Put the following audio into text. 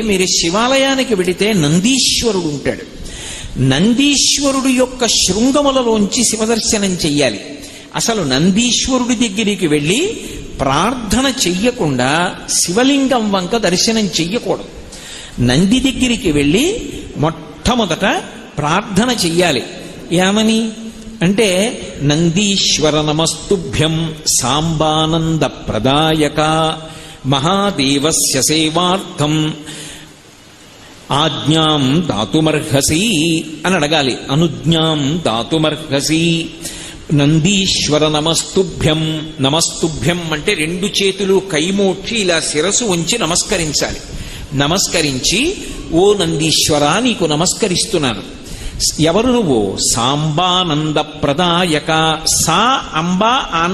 మీరు శివాలయానికి వెడితే నందీశ్వరుడు ఉంటాడు. నందీశ్వరుడు యొక్క శృంగములలోంచి శివదర్శనం చెయ్యాలి. అసలు నందీశ్వరుడి దగ్గరికి వెళ్ళి ప్రార్థన చెయ్యకుండా శివలింగం వంక దర్శనం చెయ్యకూడదు. నంది దగ్గరికి వెళ్ళి మొట్టమొదట ప్రార్థన చెయ్యాలి. ఏమని అంటే, నందీశ్వర నమస్తుభ్యం సాంబానంద ప్రదాయక మహాదేవస్య సేవార్థం ఆజ్ఞాం దాతుమర్హసి అని అడగాలి. అనుజ్ఞాం దాతుమర్హసి. నందీశ్వర నమస్తుభ్యం. నమస్తుభ్యం అంటే రెండు చేతులు కైమోడ్చి ఇలా శిరసు ఉంచి నమస్కరించాలి. నమస్కరించి, ఓ నందీశ్వర నీకు నమస్కరిస్తున్నాను. ఎవరు నువ్వు? సాంబానంద ప్రదాయక. సా అంబా ఆనంద